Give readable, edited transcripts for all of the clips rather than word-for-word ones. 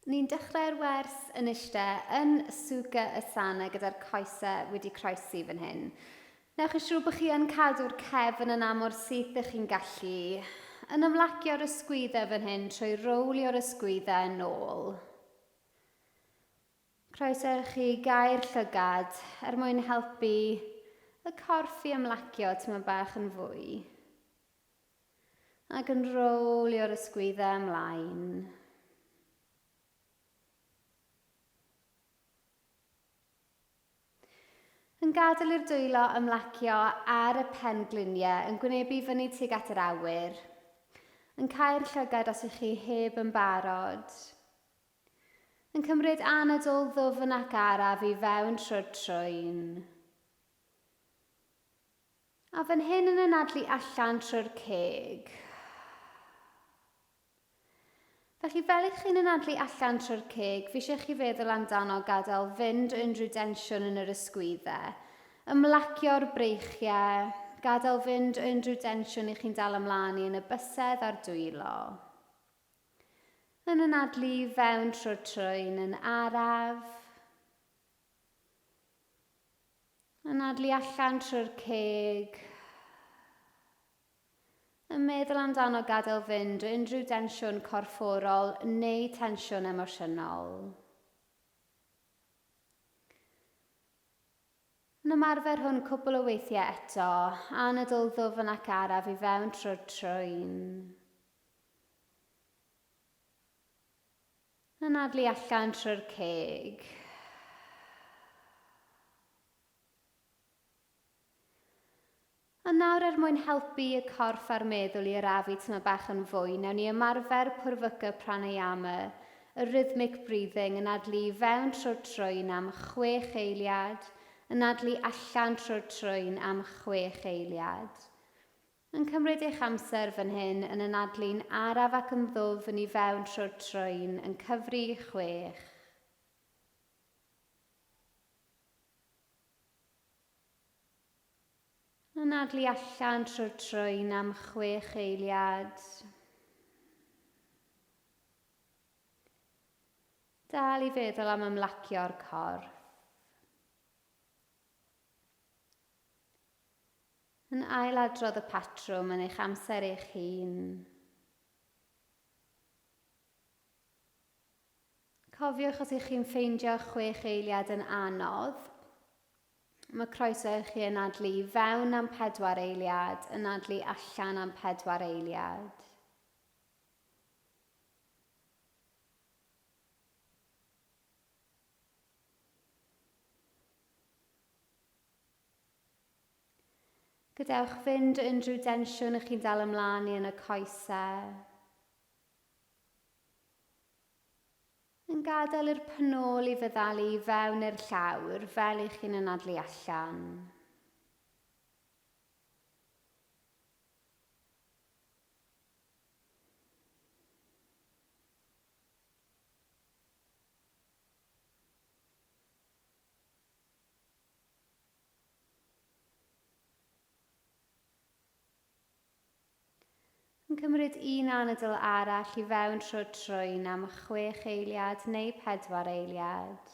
Ni'n dechrau'r wers yn eistedd yn swga y sana gyda'r coesau wedi croesi fan hyn. Newch yn siŵr bod chi yn cadw'r cefn yn amor syth ych chi'n gallu, yn ymlacio'r ysgwyddau fan hyn trwy rowlio'r ysgwyddau yn ôl. Croeso i chi gau'r llygad mwyn helpu y corff i ymlacio tyma bach yn fwy. Ac yn rowlio'r ysgwyddau ymlaen. Yn gadael i'r dwylo ymlacio ar y pengliniau yn gwynebu fyny tuag at yr awyr. Yn cau'r llygad os ych chi heb yn barod. Yn cymryd anadl ddwfn ac araf i fewn trwy'r trwyn. A fan hyn yn anadlu allan trwy'r ceg. Felly fel ych chi'n anadlu allan trwy'r ceg, fi eisiau chi feddwl amdano gadael fynd unrhyw densiwn yn yr ysgwyddau, ymlacio'r breichiau, gadael fynd unrhyw densiwn i chi'n dal ymlaen yn y bysedd a'r dwylo. Yn anadlu fewn trwy'r trwyn yn araf, anadlu allan trwy'r ceg, yn meddwl amdano gadael fynd unrhyw densiwn corfforol neu tensiwn emosiynol. Yn ymarfer hwn cwbl o weithiau eto, anadl ddwfn ac araf i fewn trwy'r trwyn. Anadlu allan trwy'r ceg. A nawr mwyn helpu y corff a'r meddwl i arafu tyma bach yn fwy, newn ni ymarfer pwrfyca pranayama, y rhythmic breathing, yn adlu fewn trwy'r trwyn am 6 eiliad, yn adlu allan trwy'r trwyn am 6 eiliad. Yn cymryd eich amser fan hyn yn anadlu'n araf ac yn ddwfn i fewn trwy'r trwyn yn cyfri 6. Anadlu allan trwy'r trwyn am 6 eiliad. Dal i feddwl am ymlacio'r corff. Yn ailadrodd y patrwm yn eich amser eich hun. Cofiwch os ych chi'n ffeindio 6 eiliad yn anodd. Mae croeso i chi anadlu fewn am 4 eiliad, anadlu allan am 4 eiliad. Gadewch fynd unrhyw densiwn ych chi'n dal ymlaen yn y coesau. Yn gadael i'r pnôl i feddalu fewn i'r llawr fel eich chi'n anadlu allan. Yn cymryd un anadl arall i fewn trwy'r trwyn am 6 eiliad neu 4 eiliad.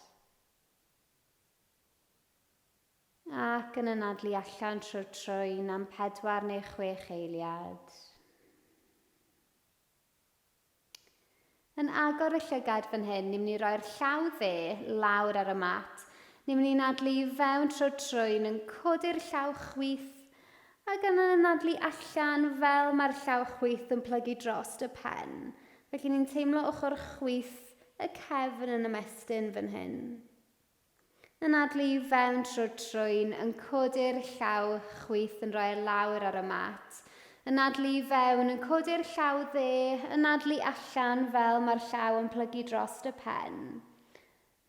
Ac yn anadlu allan trwy'r trwyn am 4 neu 6 eiliad. Yn agor y llygad fan hyn, ni'n mynd i roi'r llaw dde lawr ar y mat. Ni'n mynd i anadlu fewn trwy'r trwyn yn codi'r llaw chwith ac yn anadlu allan fel mae'r llaw chwith yn plygu dros y pen. Felly ni'n teimlo ochr chwith y cefn yn ymestyn fan hyn. Anadlu fewn trwy'r trwyn yn codi'r llaw chwith yn rhoi lawr ar y mat. Anadlu fewn yn codi'r llaw dde, anadlu allan fel mae'r llaw yn plygu dros y pen.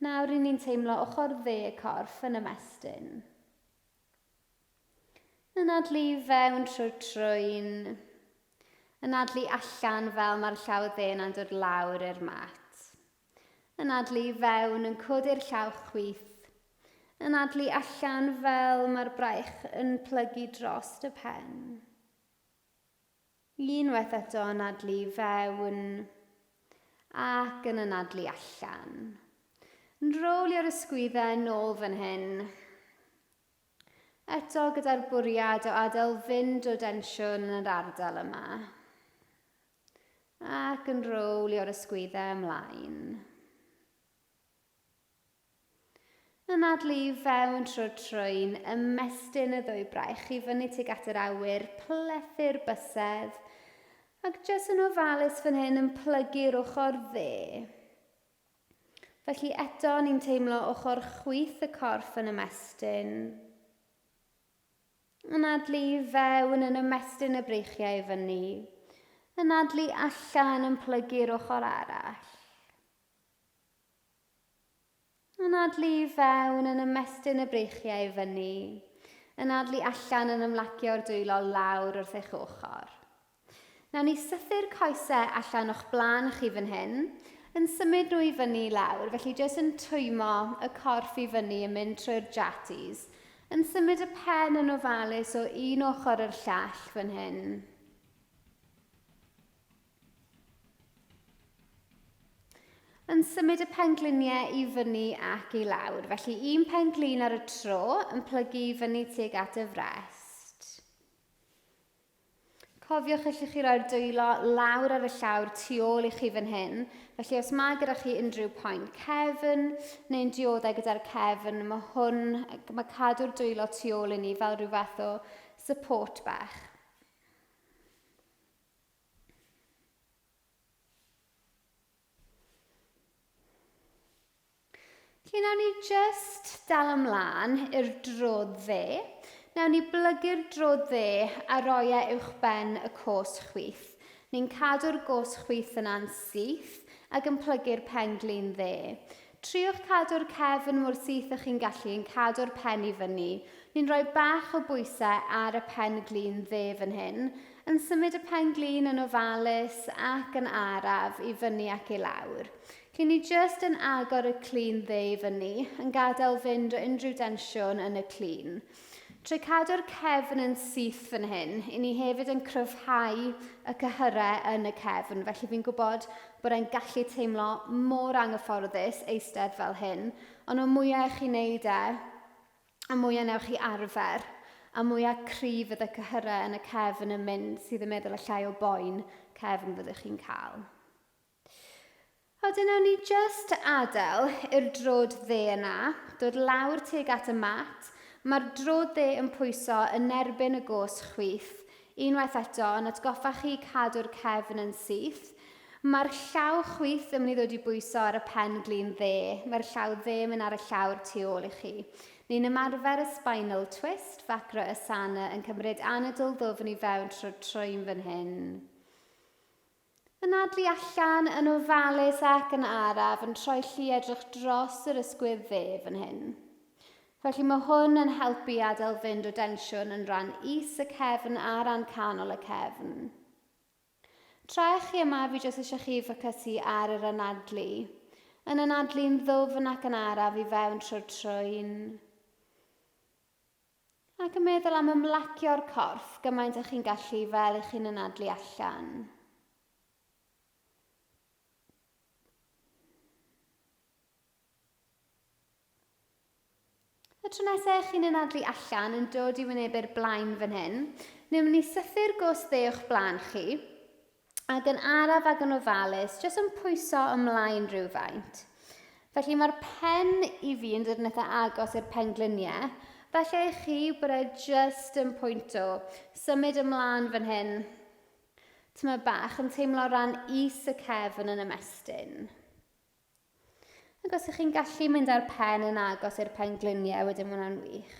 Nawr ni'n teimlo ochr dde y corff yn ymestyn. Anadlu fewn trwy'r trwyn, anadlu allan fel mae'r llaw dde'n dod lawr i'r mat. Anadlu fewn yn codi'r llaw chwith, anadlu allan fel mae'r braich yn plygu dros y pen. Unwaith eto anadlu fewn, ac yn anadlu allan. Yn rolio'r ysgwyddau yn ôl fan hyn. Eto gyda'r bwriad o adael fynd o densiwn yn yr ardal yma. Ac yn rolio'r ysgwyddau ymlaen. Anadlu fewn trwy'r trwyn, ymestyn y ddwy braich i fyny tuag at yr awyr, plethu'r bysedd, ac jyst yn ofalus fan hyn yn plygu'r ochr dde. Felly eto ni'n teimlo ochr chwith y corff yn ymestyn. Anadlu fewn yn ymestyn y breichiau i fyny. Anadlu allan yn plygu'r ochr arall. Anadlu fewn yn ymestyn y breichiau i fyny. Anadlu allan yn ymlacio'r dwylo lawr wrth eich ochr. Nawn ni sythu'r coesau allan o'ch blaen chi fan hyn, yn symud nhw i fyny lawr, felly jyst yn twymo y corff i fyny yn mynd trwy'r jatis, yn symud y pen yn ofalus o un ochr i'r llall fan hyn. Yn symud y pengliniau i fyny ac i lawr, felly un penglin ar y tro yn plygu i fyny tuag at y frest. Cofiwch allwch chi roi'r dwylo lawr ar y llawr tu ôl i chi fan hyn, felly os mae gyda chi unrhyw pwynt cefn neu'n dioddau gyda'r cefn, mae cadw'r dwylo tu ôl i ni fel rhyw fath o support bach. Felly nawn ni jyst dal ymlaen i'r drodd dde. Nawn ni blygu'r drodd dde a roi uwchben y cos chwith. Ni'n cadw'r gos chwith yna'n syth ac yn plygu'r penglin dde. Triwch cadw'r cefn mor syth ych chi'n gallu yn cadw'r pen i fyny. Ni'n rhoi bach o bwysau ar y penglin dde fan hyn, yn symud y penglin yn ofalus ac yn araf i fyny ac i lawr. Felly ni jyst yn agor y clun dde i fyny, yn gadael fynd o unrhyw densiwn yn y clun. Trwy cadw'r cefn yn syth fan hyn, i ni hefyd yn cryfhau y cyhyrau yn y cefn. Felly fi'n gwybod bod e'n gallu teimlo mor anghyfforddus eistedd fel hyn, ond o mwyaf chi'n neud a mwyaf newch chi arfer, a mwyaf cryf fydd y cyhyrau yn y cefn yn mynd sydd yn meddwl y llai o boen cefn fyddwch chi'n cael. Wedyn nawn ni jyst adael i'r drodd dde yna, dod lawr tuag at y mat. Mae'r drodd dde yn pwyso yn erbyn y gos chwith. Unwaith eto, yn atgoffa chi cadw'r cefn yn syth. Mae'r llaw chwith yn mynd i ddod i bwyso ar y penglin dde. Mae'r llaw dde yn mynd ar y llawr tu ôl i chi. Ni'n ymarfer y spinal twist, facro y sana, yn cymryd anadl ddwfn i fewn trwy'r trwyn fan hyn. Anadlu allan yn ofalus ac yn araf yn troelli edrych dros yr ysgwydd dde fan hyn. Felly mae hwn yn helpu adael fynd o densiwn yn ran is y cefn a ran canol y cefn. Tra chi yma, fi jyst eisiau chi ffocysu ar yr anadlu. Yn anadlu'n ddwfn ac yn araf i fewn trwy'r trwyn. Ac yn meddwl am ymlacio'r corff gymaint ych chi'n gallu fel ych chi'n anadlu allan. Y tro nesaf chi'n anadlu allan yn dod i wynebu'r blaen fan hyn, ni'n mynd i sythu'r gos dde o'ch blaen chi, ac yn araf ac yn ofalus, jyst yn pwyso ymlaen rhywfaint. Felly mae'r pen i fi yn dod yn eitha agos i'r pengliniau, felly i chi bod e jyst yn pwynto, symud ymlaen fan hyn, tyma bach yn teimlo ran is y cefn yn ymestyn. Ac os ych chi'n gallu mynd â'r pen yn agos i'r pengliniau, wedyn mae hwnna'n wych.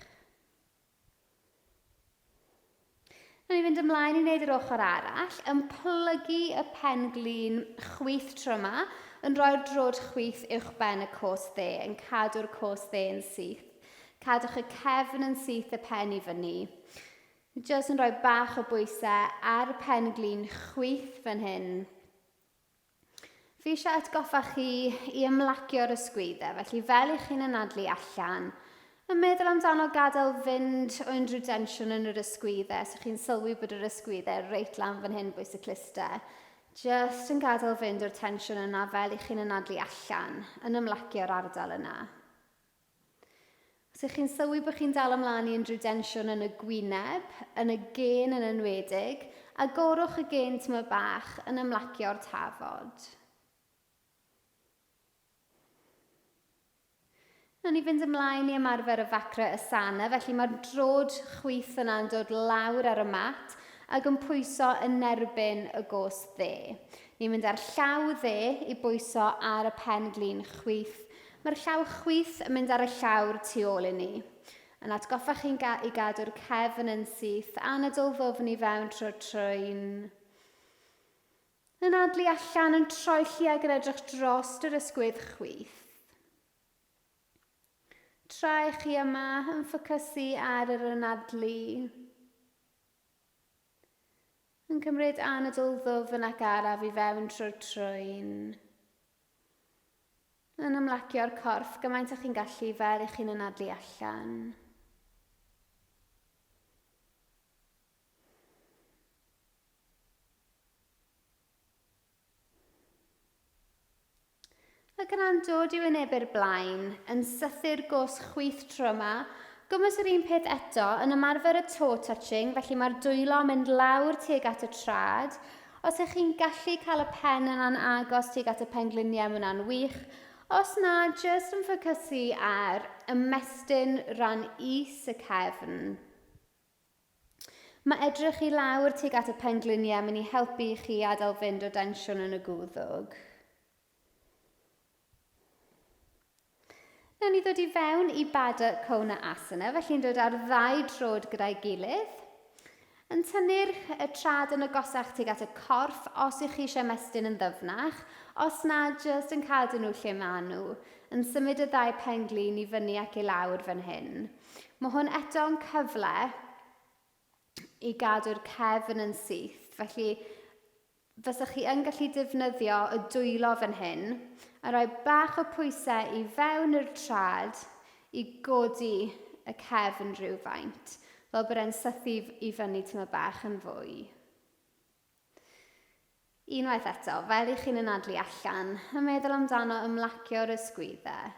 Nawn ni fynd ymlaen i wneud yr ochr arall, yn plygu y penglin chwith tro yma, yn rhoi'r drodd chwith uwchben y cos dde, yn cadw'r cos dde yn syth. Cadwch y cefn yn syth y pen i fyny. Jyst yn rhoi bach o bwysau ar y penglin chwith fan hyn. Fi eisiau atgoffa chi i ymlacio'r ysgwyddau, felly fel i'ch chi'n anadlu allan, yn meddwl amdano gadael fynd o unrhyw densiwn yn yr ysgwyddau, so chi'n sylwi bod yr ysgwyddau reit lan fan hyn bwys y cluster. Jyst yn gadael fynd o'r tensiwn yna fel i chi'n anadlu allan yn ymlacio'r ardal yna. Os ych chi'n sylwi bod chi'n dal ymlaen i unrhyw densiwn yn y gwyneb, yn y gen yn enwedig, agorwch y gen tyma bach yn ymlacio'r tafod. Nawn ni fynd ymlaen i ymarfer y facra asana, felly mae'r drod chwith yna'n dod lawr ar y mat ac yn pwyso yn erbyn y gos dde. Ni'n mynd ar llaw dde i bwyso ar y pen glin chwith. Mae'r llaw chwith yn mynd ar y llawr tu ôl i ni. Yn atgoffa chi'n i gadw'r cefn yn syth, anadl ddwfn i fewn trwy'r trwyn. Yn adlu allan yn troelli ac yn edrych dros yr ysgwydd chwith. Tra chi yma yn ffocysu ar yr anadlu. Yn cymryd anadl ddwfn ac araf i fewn trwy'r trwyn. Yn ymlacio'r corff gymaint ych chi'n gallu fel i chi'n anadlu allan. Ac yna'n dod i'w wynebu'r blaen, yn sythu'r gos chwith tro yma, gwmys yr un peth eto yn ymarfer y toe touching, felly mae'r dwylo yn mynd lawr tuag at y trad. Os ych chi'n gallu cael y pen yna'n agos tuag at y pengliniau hwnna'n wych, os na, jyst yn ffocysu ar ymestyn ran is y cefn. Mae edrych i lawr tuag at y pengliniau yn mynd i helpu chi adael fynd o densiwn yn y gwddwg. Nawn ni ddod i fewn i Baddha Kona asana, felly'n dod ar ddau drod gyda'i gilydd. Yn tynnu'r trad yn agosach tuag at y corff os ych chi eisiau mestyn yn ddyfnach, os na jyst yn cadw nhw lle maen nhw, yn symud y ddau penglin i fyny ac i lawr fan hyn. Mae hwn eto'n cyfle i gadw'r cefn yn syth, felly fysach chi yn gallu defnyddio y dwylo fan hyn a rhoi bach o pwysau i fewn i'r trad i godi y cefn rhywfaint, fel bod e'n sythu i fyny tyma bach yn fwy. Unwaith eto, fel i chi'n anadlu allan, yn meddwl amdano ymlacio'r ysgwyddau.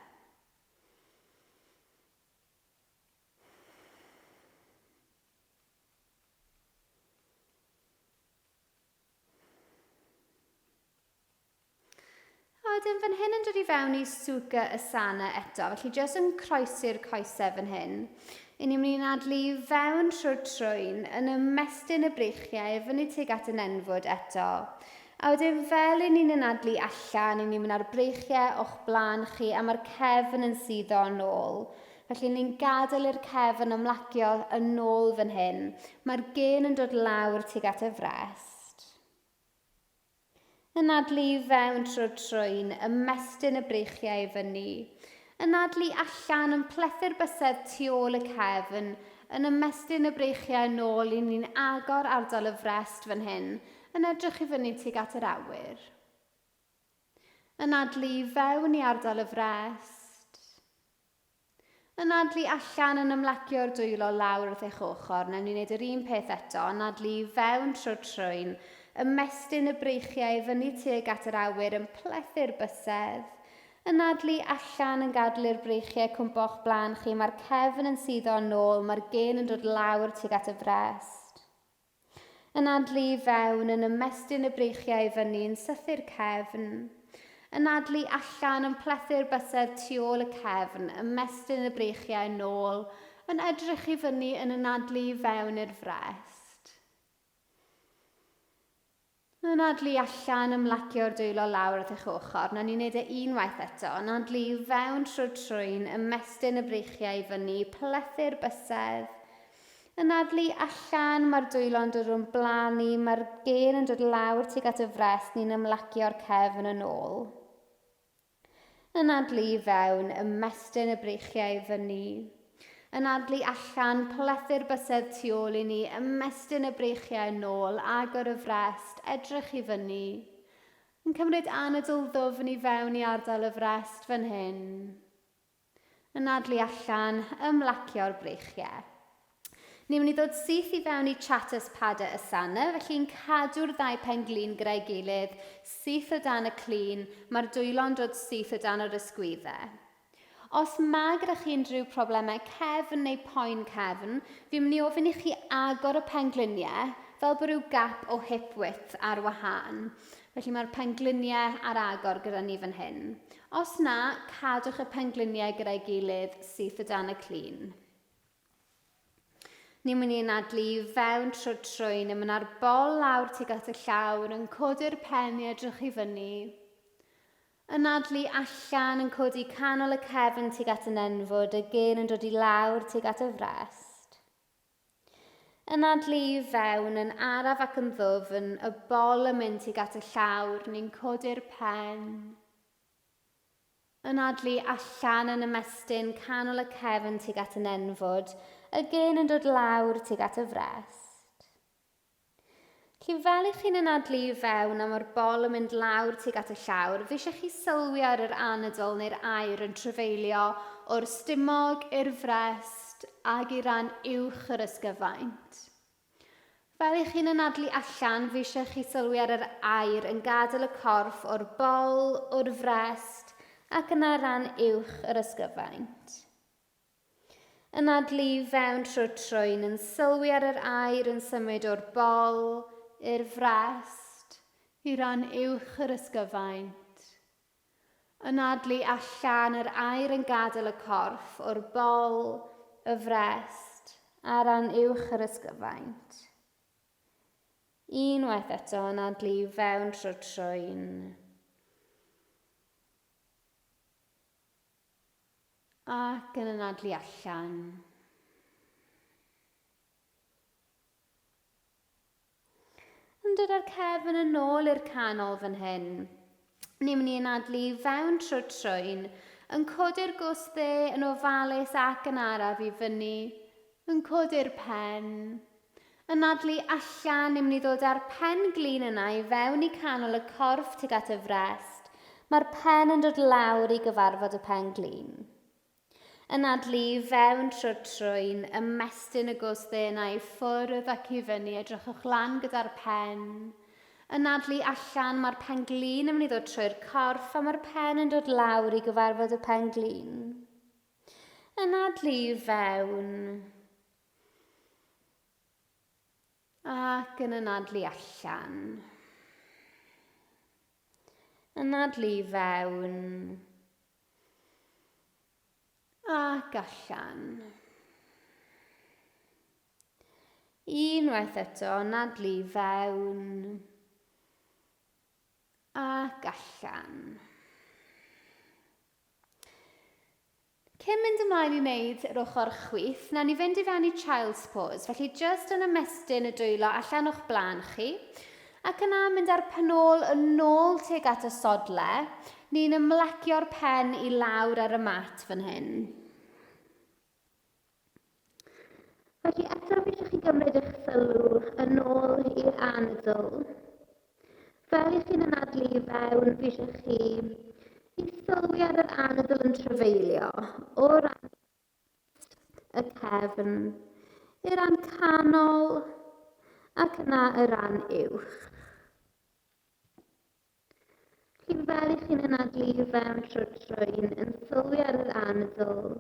Wedyn fan hyn yn dod i fewn i Sukha Asana eto, felly jyst yn croesi'r coesau fan hyn. I ni'n mynd i adlu fewn trwy'r trwyn yn ymestyn y breichiau fyny tuag at y nenfwd eto. A wedyn fel i ni'n anadlu allan, i ni'n mynd ar breichiau o'ch blaen chi a mae'r cefn yn suddo yn ôl. Felly ni'n gadael i'r cefn ymlacio yn ôl fan hyn. Mae'r gen yn dod lawr tuag at y frest. Anadlu fewn trwy'r trwyn, ymestyn y breichiau i fyny. Anadlu allan yn plethu'r bysedd tu ôl y cefn, yn ymestyn y breichiau yn ôl i ni'n agor ardal y frest fan hyn, yn edrych i fyny tuag at yr awyr. Anadlu fewn i ardal y frest. Anadlu allan yn ymlacio'r dwylo lawr wrth eich ochr, nawn ni wneud yr un peth eto, anadlu fewn trwy'r trwyn, ymestyn y breichiau fyny tuag at yr awyr yn plethu'r bysedd. Anadlu allan yn gadlu'r breichiau cwmpo'ch blaen chi, mae'r cefn yn suddo yn ôl, mae'r gen yn dod lawr tuag at y frest. Anadlu fewn yn ymestyn y breichiau fyny yn sythu'r cefn. Anadlu allan yn plethu'r bysedd tu ôl y cefn, ymestyn y breichiau yn ôl, yn edrych i fyny yn anadlu fewn i'r frest. Anadlu allan ymlacio'r dwylo lawr wrth eich ochr. Nawn ni wneud unwaith eto. Anadlu fewn trwy'r trwyn, ymestyn y breichiau i fyny, plethu'r bysedd. Anadlu allan, mae'r dwylo'n dod o'n blanu, mae'r gen yn dod lawr tuag at y frest, ni'n ymlacio'r cefn yn ôl. Anadlu fewn, ymestyn y breichiau i fyny. Anadlu allan, plethu'r bysedd tu ôl i ni, ymestyn y breichiau yn ôl, agor y frest, edrych i fyny. Yn cymryd anadl ddwfn i fewn i ardal y frest fan hyn. Anadlu allan, ymlacio'r breichiau. Ni mynd i ddod syth i fewn i chatus pada y sana, felly'n cadw'r ddau pen-glin gyda'i gilydd, syth o dan y clyn, mae'r dwylo'n dod syth o dan yr ysgwyddau. Os mae gyda chi unrhyw problemau cefn neu poen cefn, fi'n mynd i ofyn i chi agor y pengliniau fel bod rhyw gap o hip width ar wahân. Felly mae'r pengliniau ar agor gyda ni fan hyn. Os na, cadwch y pengliniau gyda'i gilydd syth o dan y clyn. Ni'n mynd i anadlu fewn trwy'n y mynd ar bol lawr tuag at y llawr yn codi'r pen i edrych i fyny. Anadlu allan yn codi canol y cefn tuag at y nenfwd, y gen yn dod i lawr tuag at y frest. Anadlu fewn yn araf ac yn ddwfn, y bol yn mynd tuag at y llawr, ni'n codi'r pen. Anadlu allan yn ymestyn canol y cefn tuag at y nenfwd, y gen yn dod lawr tuag at y frest. Felly fel i chi'n anadlu fewn a mae'r bol yn mynd lawr tuag at y llawr, fi eisiau chi sylwi ar yr anadl neu'r aer yn trafeilio o'r stumog i'r frest ag i ran uwch yr ysgyfaint. Fel i chi'n anadlu allan, fi eisiau chi sylwi ar yr aer yn gadael y corff o'r bol, o'r frest ac yna ran uwch yr ysgyfaint. Anadlu fewn trwy'n yn sylwi ar yr aer yn symud o'r bol, i'r frest, i ran uwch yr ysgyfaint. Anadlu allan yr aer yn gadael y corff o'r bol, y frest, a ran uwch yr ysgyfaint. Unwaith eto, anadlu fewn trwy'n. Ac yn anadlu allan. Yn dod â'r cefn yn ôl i'r canol fan hyn. Ni'n mynd i anadlu fewn trwy'n, yn codi'r gwsdde yn ofalus ac yn araf i fyny, yn codi'r pen. Anadlu allan, ni'n mynd i ddod â'r pen glin yna i fewn i canol y corff tuag at y frest. Mae'r pen yn dod lawr i gyfarfod y pen glin. Anadlu fewn trwy'n, ymestyn y gwsdde yna i ffwrdd ac i fyny, edrychwch lan gyda'r pen. Anadlu allan, mae'r pen glin yn mynd i ddod trwy'r corff a mae'r pen yn dod lawr i gyfarfod y pen glin. Anadlu fewn. Ac yn anadlu allan. Anadlu fewn. Ac allan. Unwaith eto, anadlu fewn. Ac allan. Cyn mynd ymlaen i wneud yr ochr chwith, na ni fynd i fewn i child's pose, felly jyst yn ymestyn y dwylo allan o'ch blaen chi, ac yna mynd ar penôl yn ôl tuag at y sodle, ni'n ymlecio'r pen i lawr ar y mat fan hyn. Felly eto fi eisiau chi gymryd eich sylw yn ôl i'r anadl. Fel i chi'n anadlu i fewn, fi eisiau chi i sylwi ar yr anadl yn trafeilio o ran y cefn, i'r ran canol ac yna y ran uwch. Felly fel i chi'n anadlu i fewn trwy'n yn sylwi ar yr anadl,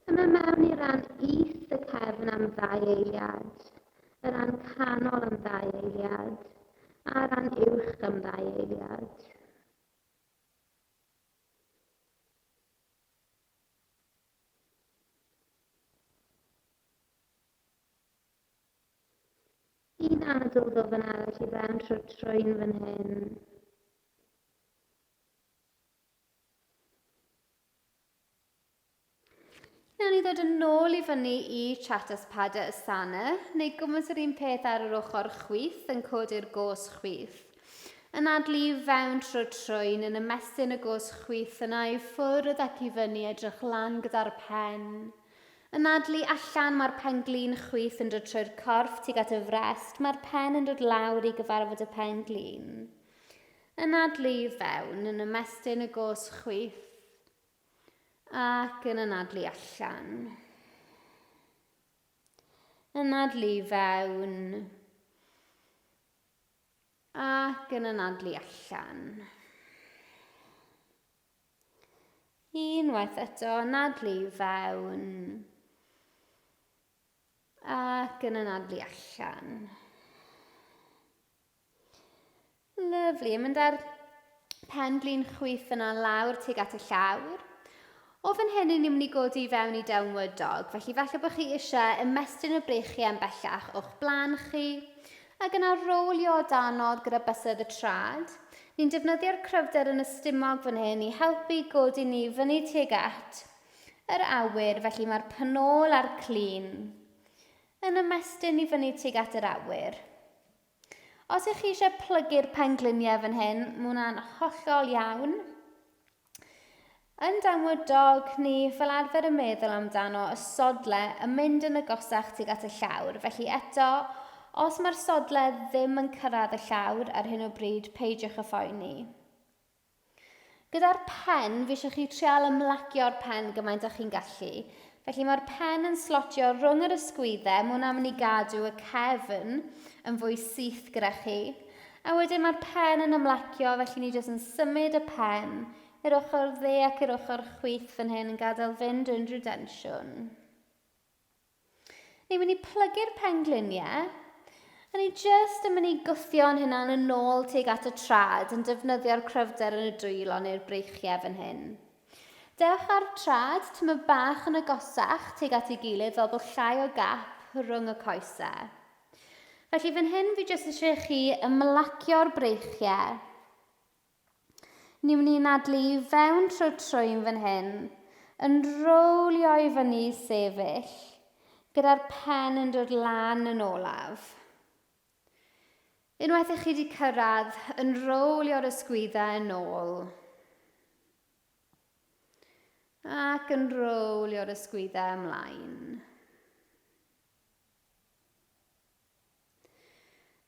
yma mewn i ran is y cefn am 2 eiliad, y ran canol am 2 eiliad, a ran uwch am 2 eiliad. Un anadl ddwfn arall i fewn trwy'n fan hyn. Nawn ni ddod yn ôl i fyny i chatus pada y sana, neu gwmws yr un peth ar yr ochr chwith yn codi'r gos chwith. Anadlu fewn trwy'n yn ymestyn y gos chwith yna i ffwrdd ac i fyny edrych lan gyda'r pen. Anadlu allan, mae'r pen glin chwith yn dod trwy'r corff tuag at y frest, mae'r pen yn dod lawr i gyfarfod y pen glin. Anadlu fewn yn ymestyn y gos chwith ac yn anadlu allan. Yn anadlu fewn. Ac yn anadlu allan. Unwaith eto, anadlu fewn. Ac yn anadlu allan. Lyfli, mynd ar pen glin chwith yna lawr tuag at y llawr. O fan hyn ni'n mynd i godi fewn i downward dog, felly falle bod chi eisiau ymestyn y breichiau yn bellach o'ch blaen chi, ac yna rolio o danodd gyda bysedd y trad. Ni'n defnyddio'r cryfder yn y stumog fan hyn i helpu godi ni fyny tuag at yr awyr, felly mae'r penol a'r clun yn ymestyn i fyny tuag at yr awyr. Os ych chi eisiau plygu'r pengliniau fan hyn, mae hwnna'n hollol iawn. Yn downward dog, ni fel arfer yn meddwl amdano y sodle yn mynd yn agosach tuag at y llawr. Felly eto, os mae'r sodle ddim yn cyrraedd y llawr ar hyn o bryd, peidiwch y phoeni. Gyda'r pen, fi eisiau chi trial ymlacio'r pen gymaint o'ch chi'n gallu. Felly mae'r pen yn slotio rhwng yr ysgwyddau, mae hwnna'n mynd i gadw y cefn yn fwy syth gyda chi. A wedyn mae'r pen yn ymlacio, felly ni jyst yn symud y pen i'r ochr dde ac i'r ochr chwith fan hyn yn gadael fynd yn drwy densiwn. Ni'n mynd i plygu'r pengliniau, a ni jyst yn mynd i gwthio'n hynna'n yn ôl tuag at y trad yn defnyddio'r cryfder yn y dwylo neu'r breichiau fan hyn. Dewch ar trad, tyma bach yn agosach tuag at ei gilydd fel bod llai o gap rhwng y coesau. Felly fan hyn fi jyst eisiau chi ymlacio'r breichiau. Ni'n mynd i anadlu fewn trwy'r trwyn fan hyn, yn rolio i fyny i sefyll, gyda'r pen yn dod lan yn olaf. Unwaith ych chi wedi cyrraedd, yn rolio'r ysgwyddau yn ôl. Ac yn rolio'r ysgwyddau ymlaen.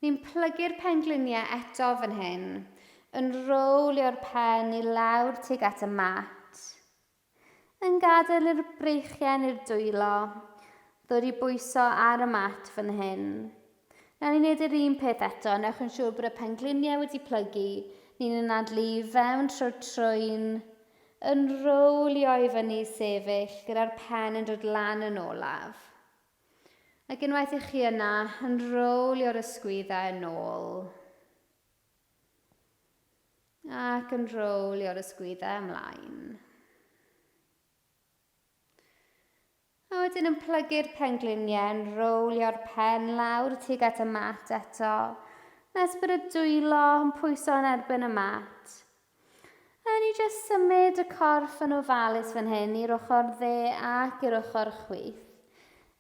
Ni'n plygu'r pengliniau eto fan hyn, yn rolio'r pen i lawr tuag at y mat, yn gadael i'r breichiau i'r dwylo ddod i bwyso ar y mat fan hyn. Nawn ni wneud yr un peth eto, newch yn siŵr bod y pengliniau wedi plygu, ni'n anadlu fewn trwy'r trwyn, yn rolio i fyny sefyll gyda'r pen yn dod lan yn olaf. Ac unwaith i chi yna, yn rolio'r ysgwyddau yn ôl. Ac yn rolio'r ysgwyddau ymlaen. A wedyn yn plygu'r pengliniau, yn rolio'r pen lawr tuag at y mat eto, nes bod y dwylo yn pwyso yn erbyn y mat. A ni jyst symud y corff yn ofalus fan hyn i'r ochr dde ac i'r ochr chwith,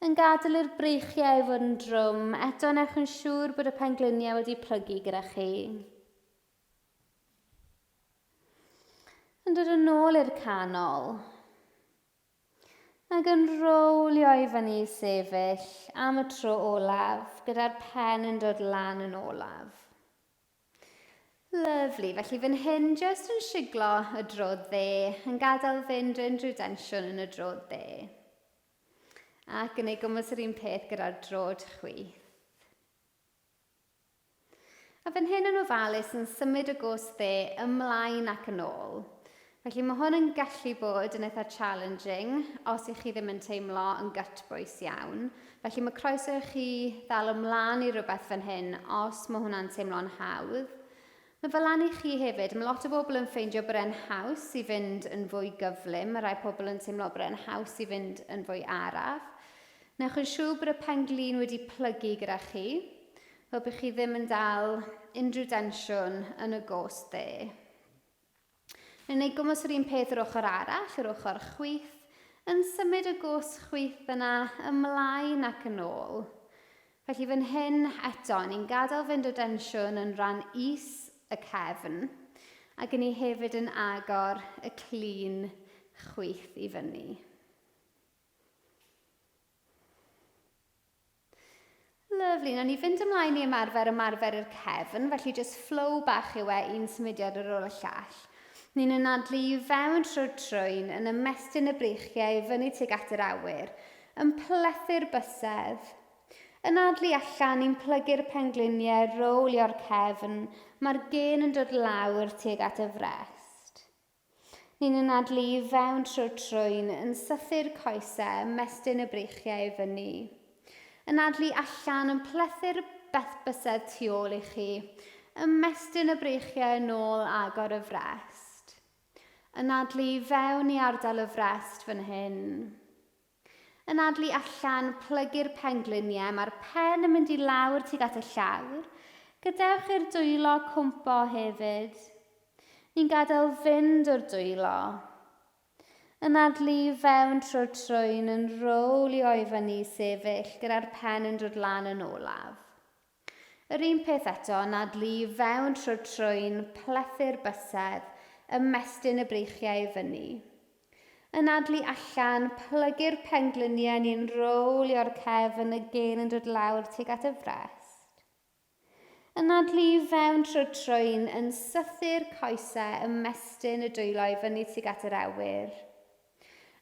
yn gadael i'r breichiau i fod yn drwm, eto newch yn siŵr bod y pengliniau wedi plygu gyda chi. Yn dod yn ôl i'r canol, ac yn rolio i fyny i sefyll am y tro olaf, gyda'r pen yn dod lan yn olaf. Lyfli, felly fan hyn jyst yn siglo y drodd dde, yn gadael fynd yn drwy densiwn yn y drodd dde. Ac yn ei gwmpas yr un peth gyda'r drodd chwith. A fan hyn yn ofalus yn symud y gos dde ymlaen ac yn ôl. Felly mae hwn yn gallu bod yn eitha challenging os ych chi ddim yn teimlo yn gytbwys iawn. Felly mae croeso i chi ddal ymlaen i rhywbeth fan hyn os mae hwnna'n teimlo'n hawdd. Mae fel an i chi hefyd, mae lot o bobl yn ffeindio bod e'n haws i fynd yn fwy gyflym. Mae rai pobl yn teimlo bod e'n haws i fynd yn fwy araf. Newch yn siŵr bod y penglin wedi plygu gyda chi, fel bych chi ddim yn dal unrhyw densiwn yn y gos dde. Yn ei gwmpas yr un peth yr ochr arall, yr ochr chwith, yn symud y gos chwith yna ymlaen ac yn ôl. Felly fan hyn eto, ni'n gadael fynd o densiwn yn ran is y cefn, ac yn ei hefyd yn agor y clun chwith i fyny. Lyfli, nawn ni fynd ymlaen i ymarfer i'r cefn, felly jyst flow bach yw un symudiad ar ôl y llall. Ni'n anadlu fewn trwy'r trwyn yn ymestyn y breichiau fyny tuag at yr awyr, yn plethu'r bysedd, Yn adlu allan ni'n plygu'r pengliniau rowlio'r cefn, mae'r gen yn dod lawr tuag at y frest. Ni'n anadlu i fewn trwy'r trwyn yn sythu'r coesau ymestyn y breichiau i fyny. Anadlu allan yn plethu'r bysedd tu ôl i chi, ymestyn y breichiau yn ôl agor y frest. Anadlu i fewn i ardal y frest fan hyn. Anadlu allan plygu'r pengliniau, mae'r pen yn mynd i lawr tuag at y llawr. Gadewch i'r dwylo cwmpo hefyd. Ni'n gadael fynd o'r dwylo. Anadlu i fewn trwy'r trwyn yn rowlio i fyny sefyll gyda'r pen yn dod lan yn olaf. Yr un peth eto, anadlu i fewn trwy'r trwyn, plethu'r bysedd, ymestyn y breichiau i fyny. Anadlu allan, plygu'r pengliniau ni'n rowlio'r cefn y gen yn dod lawr tuag at y frest. Anadlu i fewn trwy'r trwyn yn sythu'r coesau ymestyn y dwylo i fyny tuag at yr awyr.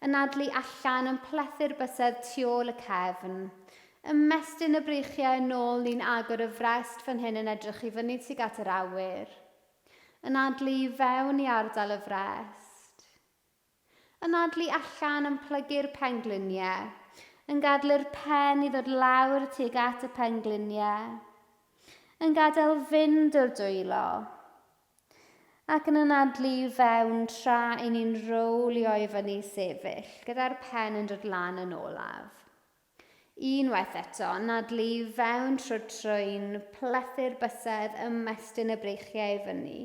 Anadlu allan yn plethu'r bysedd tu ôl y cefn. Ymestyn y breichiau yn ôl ni'n agor y frest fan hyn yn edrych i fyny tuag at yr awyr. Anadlu i fewn i ardal y frest. Anadlu allan yn plygu'r pengliniau, yn gadael pen i ddod lawr tuag at y pengliniau, yn gadael fynd o'r dwylo, ac yn anadlu i fewn tra i ni'n rowlio i fyny sefyll, gyda'r pen yn dod lan yn olaf. Unwaith eto, anadlu i fewn trwy'r trwyn, plethu'r bysedd, ymestyn y breichiau i fyny.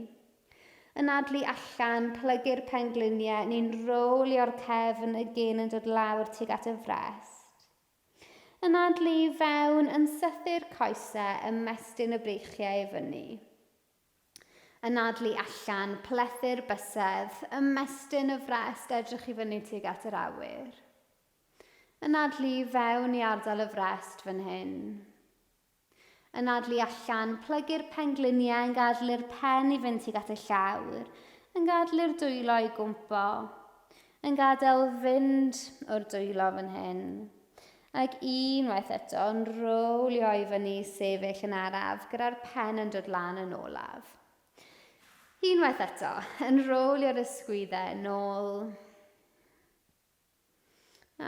Anadlu allan, plygu'r pengliniau, ni'n rowlio'r cefn y gen yn dod lawr tuag at y frest. Anadlu i fewn yn sythu'r coesau, ymestyn y breichiau i fyny. Anadlu allan, plethu'r bysedd, ymestyn y frest, edrych i fyny tuag at yr awyr. Anadlu i fewn i ardal y frest fan hyn. Anadlu allan, plygu'r pengliniau, yn gadael pen i fynd tuag at y llawr, yn gadael dwylo i gwmpo, yn gadael fynd o'r dwylo fan hyn, ac unwaith eto yn rowlio i fyny sefyll yn araf gyda'r pen yn dod lan yn olaf. Unwaith eto, yn rowlio'r ysgwyddau yn ôl,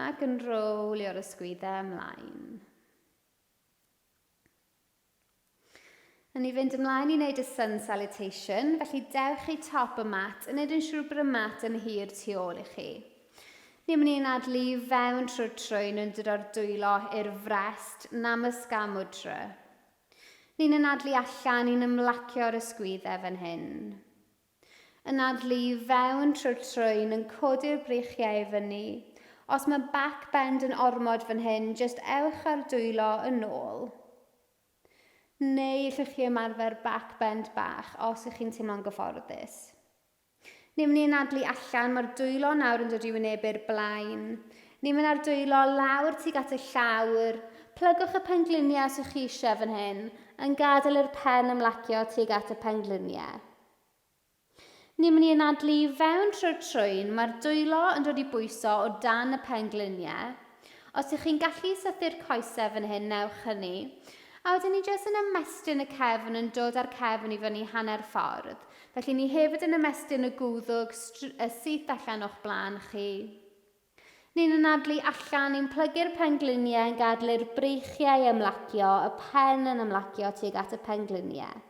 ac yn rowlio'r ysgwyddau ymlaen. Yn ni fynd ymlaen i wneud y sun salutation, felly dewch i top y mat yn edrych yn siŵr bod y mat yn hir tu ôl i chi. Ni'n mynd i anadlu i fewn trwy'r trwyn yn dod o'r dwylo i'r frest Namaskar Mudra. Ni'n anadlu allan i'n ymlacio'r ysgwyddau fan hyn. Anadlu i fewn trwy'r trwyn yn codi'r breichiau i fyny. Os mae back bend yn ormod fan hyn, jyst ewch ar dwylo yn ôl. Neu allwch chi ymarfer back bend bach os ych chi'n teimlo'n gyfforddus. Ni'n mynd i anadlu allan, mae'r dwylo nawr yn dod i wynebu'r blaen. Ni'n mynd ar dwylo lawr tuag at y llawr. Plygwch y pengliniau os ych chi eisiau fan hyn, yn gadael yr pen ymlacio tuag at y pengliniau. Ni'n mynd i anadlu i fewn trwy'r trwyn, mae'r dwylo yn dod i bwyso o dan y pengliniau. Os ych chi'n gallu sythu'r coesau fan hyn, newch hynny. A wedyn ni jyst yn ymestyn y cefn yn dod â'r cefn i fyny hanner ffordd. Felly ni hefyd yn ymestyn y gwddwg syth allan o'ch blaen chi. Ni'n anadlu allan i'n plygu'r pengliniau yn gadael breichiau ymlacio, y pen yn ymlacio tuag at y pengliniau.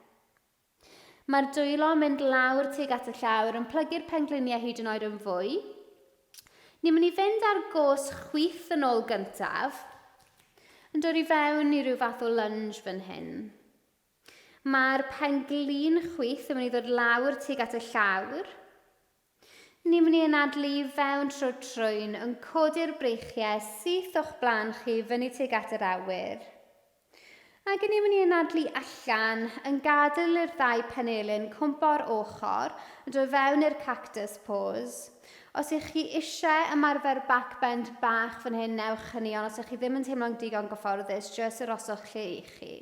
Mae'r dwylo yn mynd lawr tuag at y llawr yn plygu'r pengliniau hyd yn oed yn fwy. Ni'n mynd i fynd ar gos chwith yn ôl gyntaf, yn dod i fewn i ryw fath o lunge fan hyn. Mae'r penglin chwith yn mynd i ddod lawr tuag at y llawr. Ni'n mynd i anadlu i fewn trwy'r trwyn yn codi'r breichiau syth o'ch blaen chi fyny tuag at yr awyr. Ac ni'n mynd i anadlu allan yn gadael i'r ddau penelyn cwmpo'r ochr yn dod fewn i'r cactus pose. Os ych chi eisiau ymarfer back bend bach fan hyn, newch hynny, ond os ych chi ddim yn teimlo'n digon gyfforddus, jyst yr oswch lle i chi.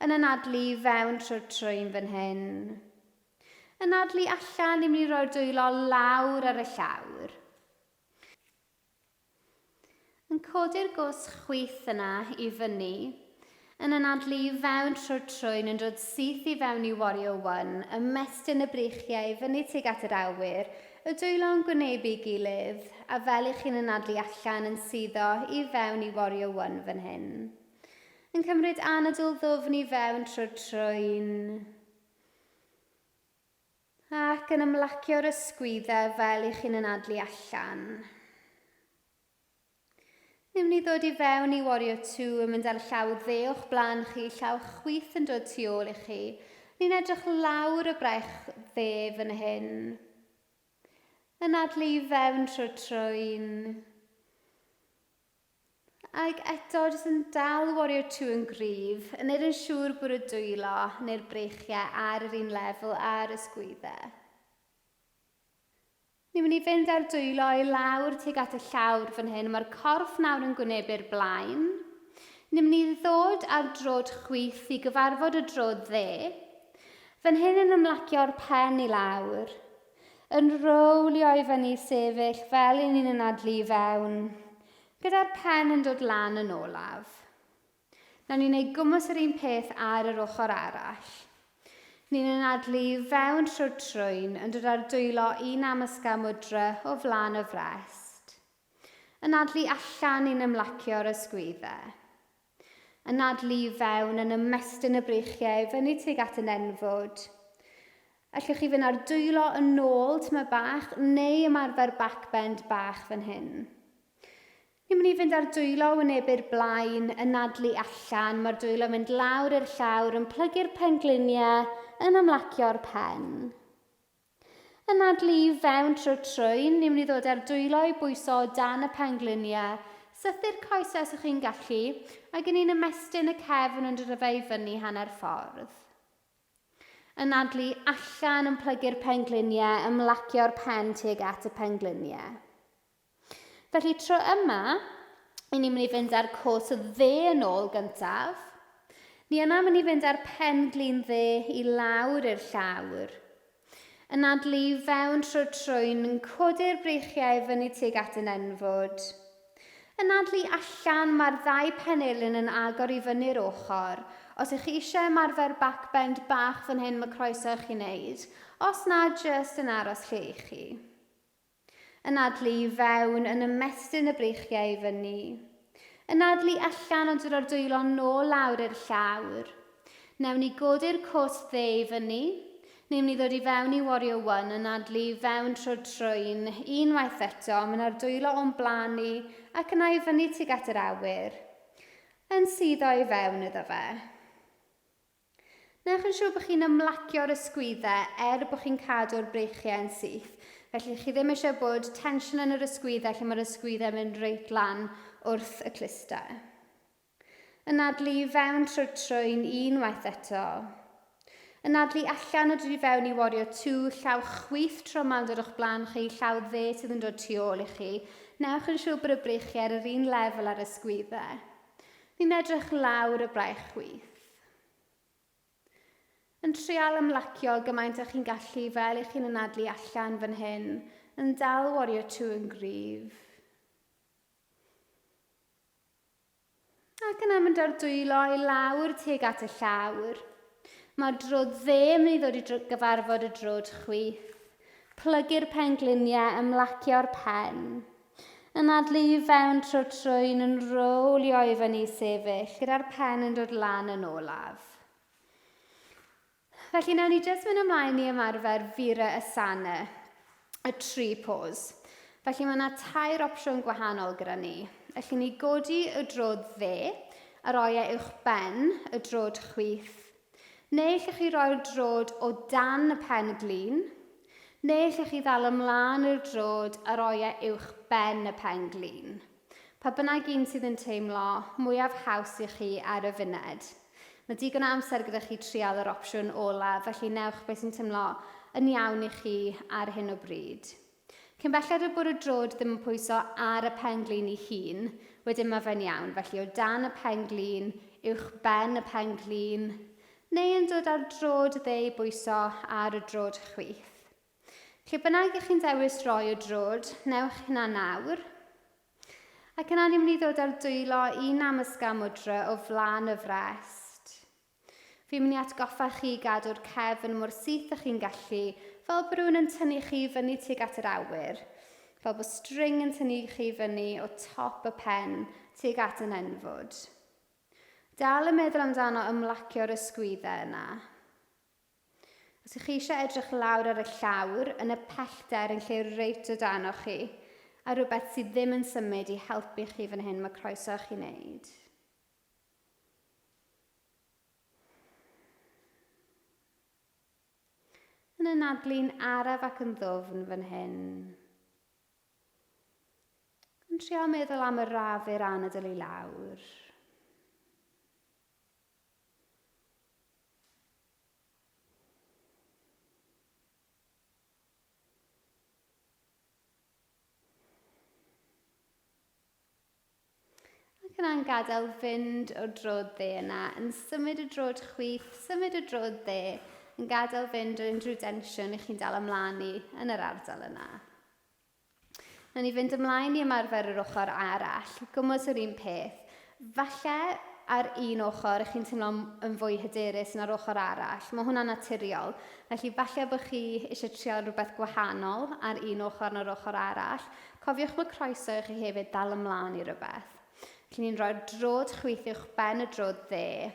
Yn anadlu fewn trwy'r trwyn fan hyn. Anadlu allan, ni'n mynd i roi'r dwylo lawr ar y llawr. Yn codi'r gos chwith yna i fyny, yn anadlu i fewn trwy'r trwyn yn dod syth i fewn i Wario 1, ymestyn y breichiau fyny tuag at yr awyr, y dwylo'n gwynebu gilydd, a fel i chi'n anadlu allan yn suddo i fewn i Wario 1 fan hyn. Yn cymryd anadl ddwfn i fewn trwy'r trwyn, ac yn ymlacio'r ysgwyddau fel i chi'n anadlu allan. Ni'n mynd i ddod i fewn i Wario 2 yn mynd ar llaw dde o'ch blaen chi, llaw chwith yn dod tu ôl i chi. Ni'n edrych lawr y brech dde fan hyn. Anadlu i fewn trwy'r trwyn. Ac eto jyst yn dal Wario 2 yn gryf, yn neud yn siŵr bod y dwylo neu'r breichiau ar yr un lefel a'r ysgwyddau. Ni'n mynd i fynd ar dwylo i lawr tuag at y llawr fan hyn. Mae'r corff nawr yn gwynebu'r blaen. Ni'n mynd i ddod ar drod chwith i gyfarfod y drod dde. Fan hyn yn ymlacio'r pen i lawr. Yn rowlio i fyny sefyll fel i ni'n anadlu i fewn, gyda'r pen yn dod lan yn olaf. Nawr ni'n gwneud gwmws yr un peth ar yr ochr arall. Ni'n anadlu i fewn trwy'r trwyn yn dod ar dwylo un amysga mwdra o flaen y frest. Anadlu allan i'n ymlacio'r ysgwyddau. Anadlu i fewn yn ymestyn y breichiau fyny tuag at yn enfod. Allwch chi fynd ar dwylo yn ôl tyma bach neu ymarfer backbend bach fan hyn. Ni'n mynd i fynd ar dwylo wynebu'r blaen, anadlu allan, mae'r dwylo mynd lawr i'r llawr yn plygu'r pengliniau yn ymlacio'r pen. Anadlu i fewn trwy'r trwyn, ni'n mynd i ddod ar dwylo i bwyso dan y pengliniau, sythu'r coesau os ych chi'n gallu, ac yn un ymestyn y cefn yn dod â fe i fyny hanner ffordd. Anadlu allan yn plygu'r pengliniau, ymlacio'r pen tuag at y pengliniau. Felly tro yma, ni'n mynd i fynd ar cwrs dde yn ôl gyntaf. Ni yna mynd i fynd ar penglin dde i lawr i'r llawr. Anadlu i fewn trwy'r trwyn yn codi'r breichiau fyny tuag at yn enfod. Anadlu allan, mae'r ddau penelyn yn agor i fyny'r ochr. Os ych chi eisiau ymarfer backbend bach fan hyn, mae croeso chi'n neud. Os na, jyst yn aros lle i chi. Anadlu i fewn yn ymestyn y breichiau i fyny. Anadlu allan ond dod ar dwylo nôl lawr i'r llawr. Newn ni godi'r cwrs dde i fyny. Ni'n mynd i ddod i fewn i Wario 1, anadlu i fewn trwy'r trwyn, unwaith eto, mynd ar dwylo o'n blaen ni ac yna i fyny tuag at yr awyr. Yn suddo i fewn iddo fe. Newch yn siŵr bod chi'n ymlacio'r ysgwyddau bod chi'n cadw'r breichiau yn syth. Felly chi ddim eisiau bod tensiwn yn yr ysgwyddau lle mae'r ysgwyddau mynd reit lan wrth y clustau. Anadlu i fewn trwy'r trwyn unwaith eto. Anadlu allan o dod i fewn i Wario 2, llaw chwith tro yma'n dod o'ch blaen chi, llaw dde sydd yn dod tu ôl i chi. Newch yn siŵr bod y breichiau ar yr un lefel ar ysgwyddau. Ni'n edrych lawr y braich chwith. Yn trial ymlacio gymaint ych chi'n gallu fel i chi'n anadlu allan fan hyn, yn dal Wario 2 yn gryf. Ac yna mynd ar dwylo i lawr tuag at y llawr. Mae'r drod dde yn mynd i ddod i gyfarfod y drod chwith. Plygu'r pengliniau, ymlacio'r pen. Anadlu i fewn trwy'r trwyn yn rowlio i fyny sefyll, gyda'r pen yn dod lan yn olaf. Felly nawn ni jyst mynd ymlaen i ymarfer fira y sana, y tree pose. Felly mae yna 2 opsiwn gwahanol gyda ni. Felly ni godi y drod dde, a roi uwch ben y drod chwith. Neu allwch chi roi'r drod o dan y pen glin, neu allwch chi ddal ymlaen i'r drod a roi uwch ben y pen glin. Pa bynnag un sydd yn teimlo mwyaf haws i chi ar y funed. Mae digon o amser gyda chi trial yr opsiwn olaf, felly newch beth sy'n teimlo yn iawn i chi ar hyn o bryd. Cyn belled bod y drod ddim yn pwyso ar y penglin ei hun, wedyn mae fe'n iawn, felly o dan y penglin, uwch ben y penglin, neu yn dod ar drod dde i bwyso ar y drod chwith. Lle bynnag ych chi'n dewis roi y drod, newch hynna nawr. Ac yna ni'n mynd i ddod ar dwylo un namasgamwdra o flaen y frest. Fi'n mynd i atgoffa chi gadw'r cefn mor syth ych chi'n gallu, fel bod rhywun yn tynnu chi fyny tuag at yr awyr, fel bod string yn tynnu chi fyny o top y pen tuag at yn enfod. Dal yn meddwl amdano ymlacio'r ysgwyddau yna. Os ych chi eisiau edrych lawr ar y llawr, yn y pellter yn lle reit o dano chi, a rhywbeth sydd ddim yn symud i helpu chi fan hyn, mae croeso chi wneud. Yn anadlu'n araf ac yn ddwfn fan hyn. Yn trio meddwl am y rafur anadl i lawr. Ac yna'n gadael fynd o'r drod dde yna, yn symud y drod chwith, symud y drod dde, yn gadael fynd o unrhyw densiwn ych chi'n dal ymlaen i yn yr ardal yna. Na ni fynd ymlaen i ymarfer yr ochr arall, gwmws yr un peth. Falle ar un ochr ych chi'n teimlo yn fwy hyderus na'r ochr arall. Mae hwnna'n naturiol. Felly falle bod chi eisiau trio rhywbeth gwahanol ar un ochr na'r ochr arall. Cofiwch bod croeso i chi hefyd dal ymlaen i rhywbeth. Felly ni'n rhoi'r drod chwith uwch ben y drod dde,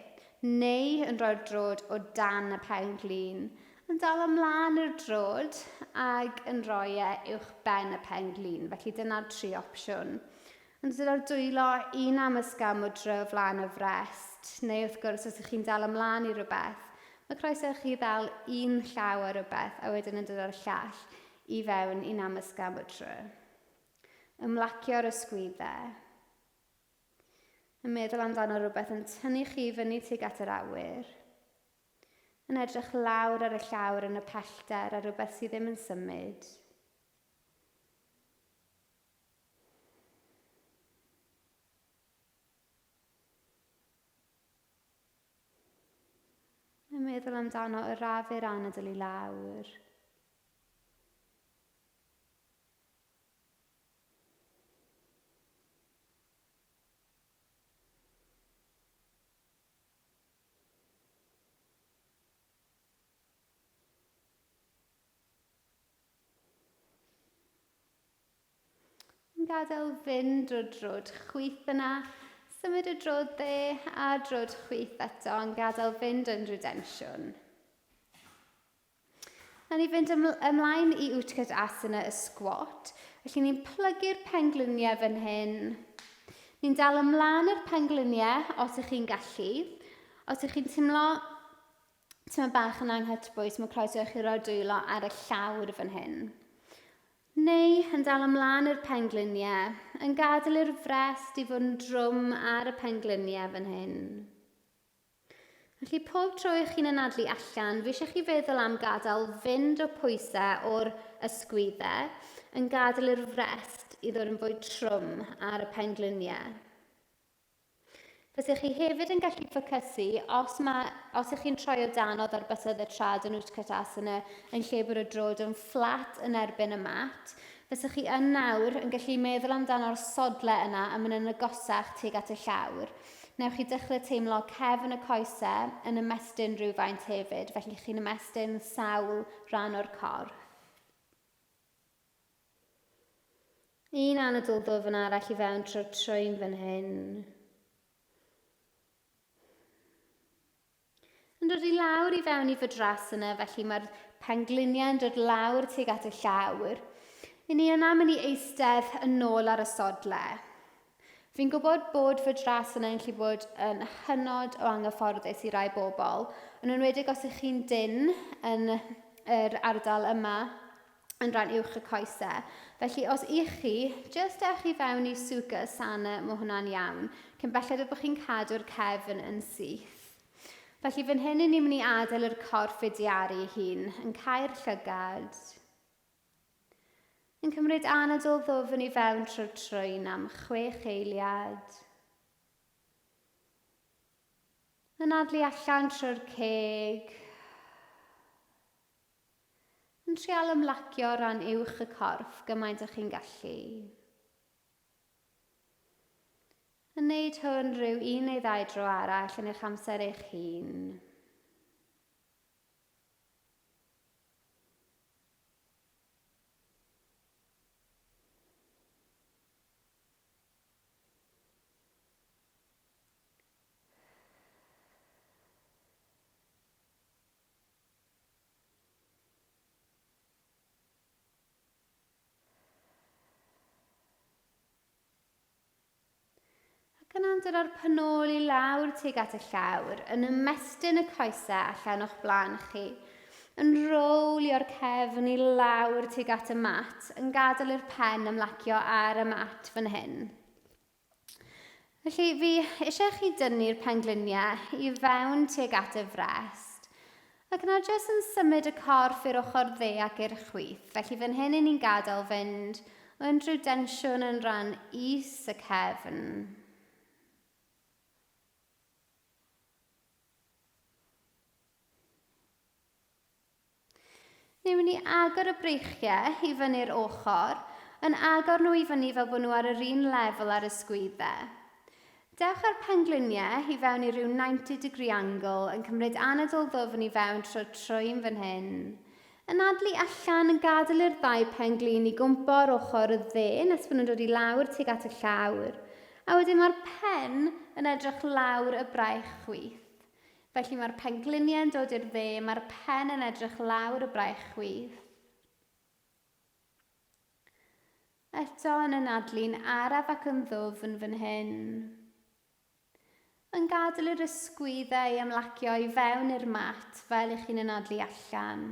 neu yn rhoi'r drod o dan y pen glin, yn dal ymlaen i'r drod ac yn rhoi uwch ben y pen glin. Felly dyna'r 3 opsiwn. Yn dod ar dwylo un namasgamwdra o flaen y frest, neu wrth gwrs os ych chi'n dal ymlaen i rhywbeth, mae croeso chi ddal un llaw ar rhywbeth a wedyn yn dod ar llall i fewn i namasgamwdra. Ymlacio'r ysgwyddau. Yn meddwl amdano rhywbeth yn tynnu chi fyny tuag at yr awyr. Yn edrych lawr ar y llawr yn y pellter a rhywbeth sydd ddim yn symud. Yn meddwl amdano y rafur anadl i lawr. Gadael fynd o'r drod chwith yna, symud y drod dde a drod chwith eto, yn gadael fynd unrhyw densiwn. Na ni fynd ymlaen i Utkatasana y squat, felly ni'n plygu'r pengliniau fan hyn. Ni'n dal ymlaen yr pengliniau os ych chi'n gallu. Os ych chi'n teimlo bach yn anghytbwys, mae croeso i chi roi dwylo ar y llawr fan hyn. Neu yn dal ymlaen i'r pengliniau, yn gadael i'r frest i fod yn drwm ar y pengliniau fan hyn. Felly pob tro ych chi'n anadlu allan, fi eisiau chi feddwl am gadael fynd o pwysau o'r ysgwyddau, yn gadael i'r frest i ddod yn fwy trwm ar y pengliniau. Fysych chi hefyd yn gallu ffocysu os ych chi'n troi o danodd ar bysedd y trad yn Utkatasana yn lle bod y drod yn fflat yn erbyn y mat, fysych chi yn nawr yn gallu meddwl amdano'r sodle yna a mynd yn agosach tuag at y llawr. Newch chi dechrau teimlo cefn y coesau yn ymestyn rhywfaint hefyd, felly chi'n ymestyn sawl rhan o'r corff. Un anadl ddwfn arall i fewn trwy'r trwyn fan hyn. Yn dod i lawr i fewn i Vadrasana, felly mae'r pengliniau yn dod lawr tuag at y llawr. I ni yna mynd i eistedd yn ôl ar y sodle. Fi'n gwybod bod Vadrasana yn gallu bod yn hynod o anghyfforddus i rai bobl, yn enwedig os ych chi'n dyn yn yr ardal yma yn rhan uwch y coesau. Felly os ych chi, jyst ewch i fewn i Sukhasana, mae hwnna'n iawn, cyn belled bod chi'n cadw'r cefn yn syth. Felly fan hyn ni'n mynd i adael yr corff idiaru ei hun, yn cau'r llygad. Yn cymryd anadl ddwfn i fewn trwy'r trwyn am 6 eiliad. Yn adlu allan trwy'r ceg. Yn trial ymlacio ran uwch y corff gymaint ych chi'n gallu. Yn wneud hwn rhyw 1 neu 2 dro arall yn eich amser eich hun. Ac yna'n dod o'r panol i lawr tuag at y llawr, yn ymestyn y coesau allan o'ch blaen chi, yn rowlio'r cefn i lawr tuag at y mat, yn gadael i'r pen ymlacio ar y mat fan hyn. Felly fi eisiau chi dynnu'r pengliniau i fewn tuag at y frest, ac yna jyst yn symud y corff i'r ochr dde ac i'r chwith, felly fan hyn ni'n gadael fynd o unrhyw densiwn yn ran is y cefn. Ni'n mynd i agor y breichiau i fyny'r ochr, yn agor nhw i fyny fel bod nhw ar yr un lefel ar y sgwyddau. Dewch ar pengliniau i fewn i ryw 90 degree angle yn cymryd anadl ddwfn i fewn trwy'n fan hyn. Yn adlu allan yn gadael i'r 2 penglin i gwmpo'r ochr y dde nes bod nhw'n dod i lawr tuag at y llawr. A wedyn mae'r pen yn edrych lawr y braich chwith. Felly mae'r pengliniau yn dod i'r dde, mae'r pen yn edrych lawr y braich chwith. Eto yn anadlu'n araf ac yn ddwfn fan hyn. Yn gadael i'r ysgwyddau ymlacio i fewn i'r mat fel ych chi'n anadlu allan.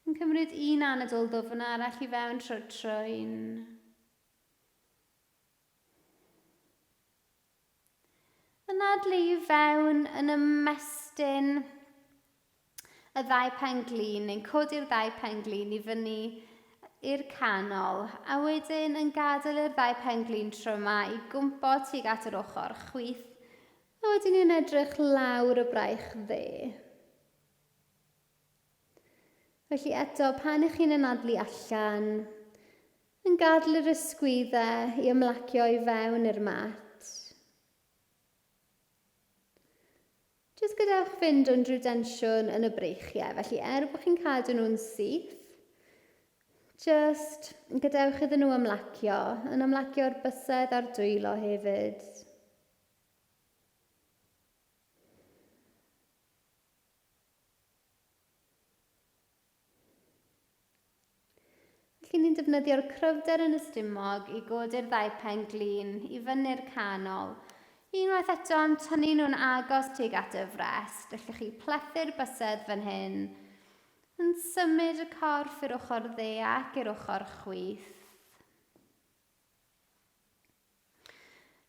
Yn cymryd un anadl ddwfn arall i fewn trwy'n. Yn adlu i fewn yn ymestyn y 2 penglin, neu'n codi'r 2 penglin i fyny i'r canol, a wedyn yn gadael i'r 2 penglin tro yma i gwmpo tuag at yr ochr chwith, a wedyn ni'n edrych lawr y braich dde. Felly eto, pan ych chi'n anadlu allan, yn gadael yr ysgwyddau i ymlacio i fewn i'r mat. Jyst gadewch fynd unrhyw densiwn yn y breichiau, felly bod chi'n cadw nhw'n syth, jyst gadewch iddyn nhw ymlacio, yn ymlacio'r bysedd a'r dwylo hefyd. Felly ni'n defnyddio'r cryfder yn y stumog i godi'r 2 penglin i fyny'r canol. Unwaith eto am tynnu nhw'n agos tuag at y frest, allwch chi plethu'r bysedd fan hyn, yn symud y corff i'r ochr dde ac i'r ochr chwith.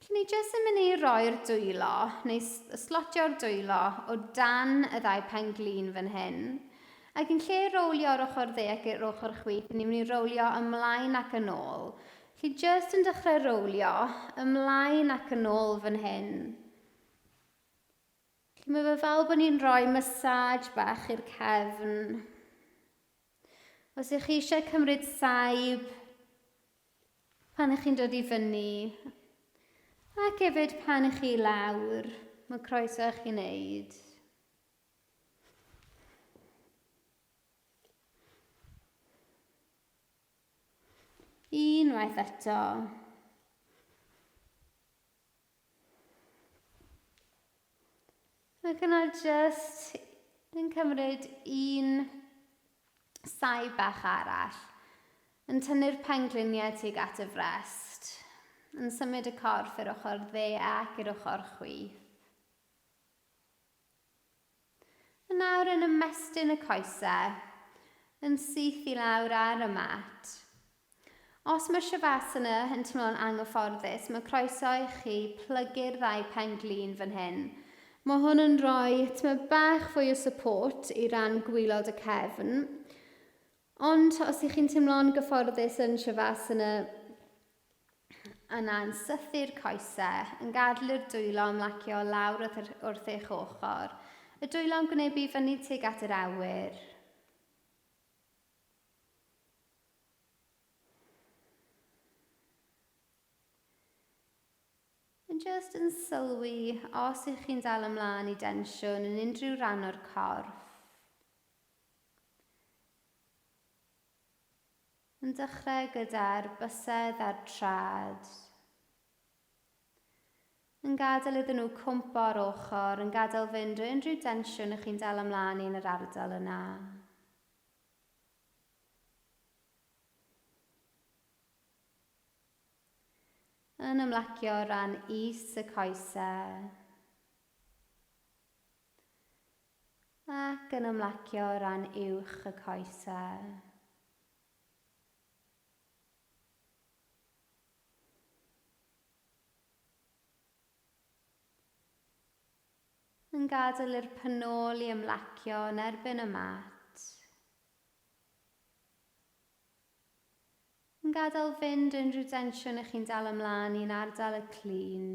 Felly ni jyst yn mynd i roi'r dwylo, neu slotio'r dwylo o dan y 2 penglin fan hyn, ac yn lle rowlio o'r ochr dde ac i'r ochr chwith, ni'n mynd i rowlio ymlaen ac yn ôl. Felly jyst yn dechrau rowlio ymlaen ac yn ôl fan hyn. Felly mae fe fel bod ni'n rhoi massage bach i'r cefn. Os ych chi eisiau cymryd saib pan ych chi'n dod i fyny, ac hefyd pan ych chi lawr, mae croeso i'ch chi'n wneud. Unwaith eto. Ac yna jyst yn cymryd un saib bach arall, yn tynnu'r pengliniau tuag at y frest, yn symud y corff i'r ochr dde ac i'r ochr chwith. Nawr yn ymestyn y coesau, yn syth i lawr ar y mat. Os mae shavasana yn teimlo'n anghyfforddus, mae croeso i chi plygu'r 2 penglin fan hyn. Mae hwn yn rhoi bach fwy o support i ran gwylod y cefn. Ond os ych chi'n teimlo'n gyfforddus yn shavasana, yna'n sythu'r coesau, yn gadael i'r dwylo ymlacio lawr wrth eich ochr. Y dwylo yn gwneud i fyny tuag at yr awyr. Jyst yn sylwi os ych chi'n dal ymlaen i densiwn yn unrhyw ran o'r corff. Yn dechrau gyda'r bysedd a'r trad. Yn gadael iddyn nhw cwmpo ar ochr, yn gadael fynd o unrhyw densiwn ych chi'n dal ymlaen i'n yr ardal yna. Yn ymlacio o ran is y coesau. Ac yn ymlacio o ran uwch y coesau. Yn gadael i'r penol i ymlacio yn erbyn y mat. Yn gadael fynd unrhyw densiwn ych chi'n dal ymlaen i'n ardal y clun.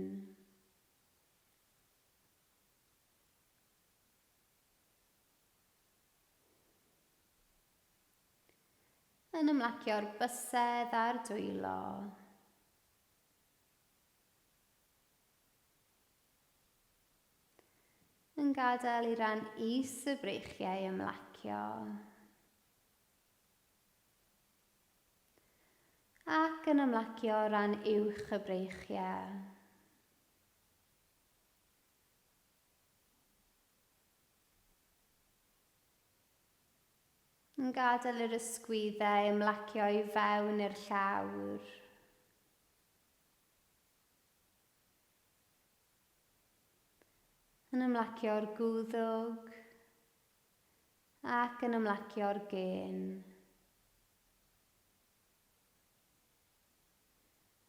Yn ymlacio'r bysedd a'r dwylo. Yn gadael i ran is y breichiau ymlacio. Ac yn ymlacio o ran uwch y breichiau. Yn gadael i'r ysgwyddau ymlacio i fewn i'r llawr. Yn ymlacio'r gwddwg ac yn ymlacio'r gen.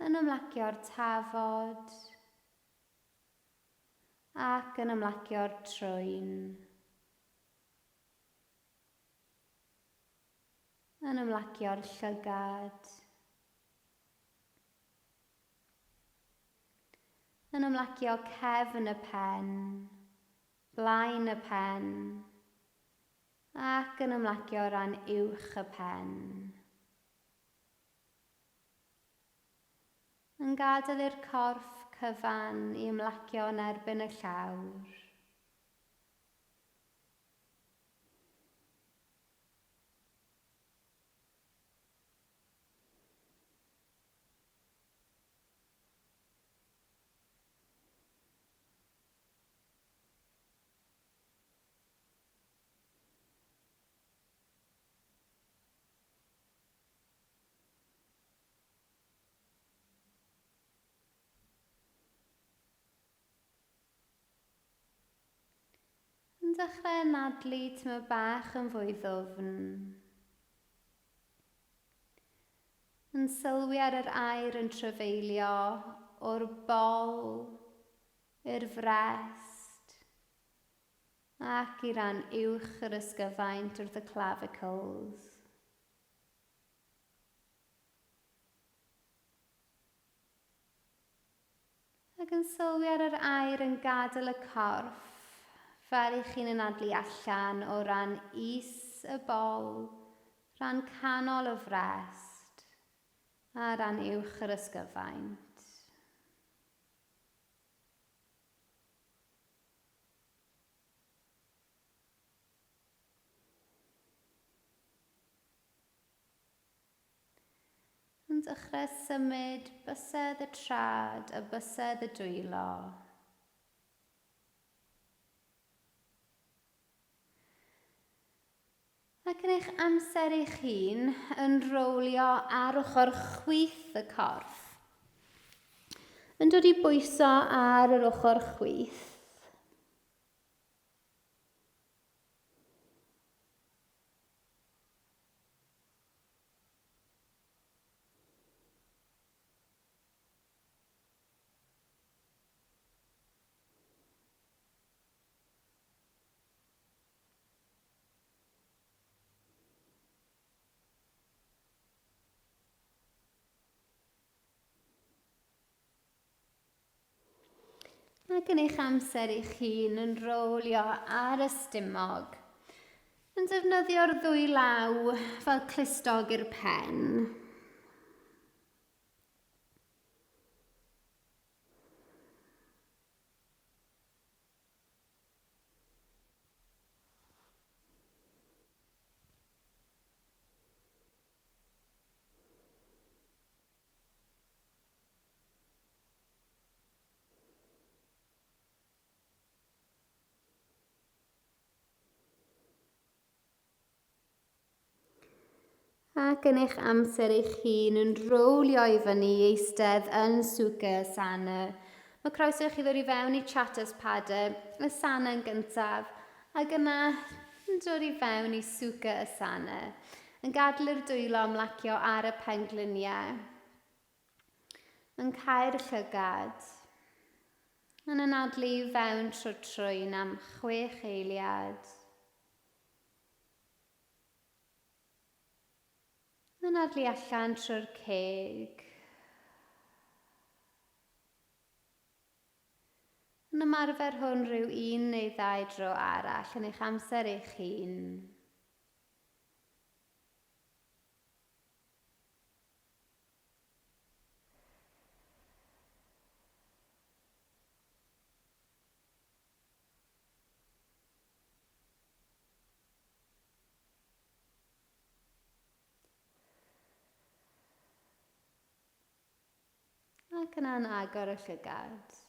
Yn ymlacio'r tafod ac yn ymlacio'r trwyn. Yn ymlacio'r llygad. Yn ymlacio cefn y pen, blaen y pen, ac yn ymlacio o ran uwch y pen. Yn gadael i'r corff cyfan i ymlacio yn erbyn y llawr. Yn dechrau anadlu tyma bach yn fwy ddwfn. Yn sylwi ar yr aer yn trafeilio o'r bol i'r frest ac i ran uwch yr ysgyfaint wrth y clavicles. Ac yn sylwi ar yr aer yn gadael y corff fel i chi'n anadlu allan o ran is y bol, ran canol y frest a ran uwch yr ysgyfaint. Yn dechrau symud bysedd y trad a bysedd y dwylo. Ac yn eich amser eich hun yn rowlio ar ochr chwith y corff. Yn dod i bwyso ar yr ochr chwith. Ac yn eich amser eich hun yn rowlio ar y stumog, yn defnyddio'r ddwy law fel clustog i'r pen. Ac yn eich amser eich hun yn rowlio i fyny i eistedd yn swca y sana. Mae croeso chi ddod i fewn i chatters pader y sana yn gyntaf, ac yna yn dod i fewn i swca y sana, yn gadael i'r dwylo ymlacio ar y pengliniau, yn cael llygad, yn anadlu i fewn trwy'n am 6 eiliad. Yn adlu allan trwy'r ceg. Yn ymarfer hwn rhyw 1 neu 2 dro arall yn eich amser eich hun. Ac yna'n agor y llygad.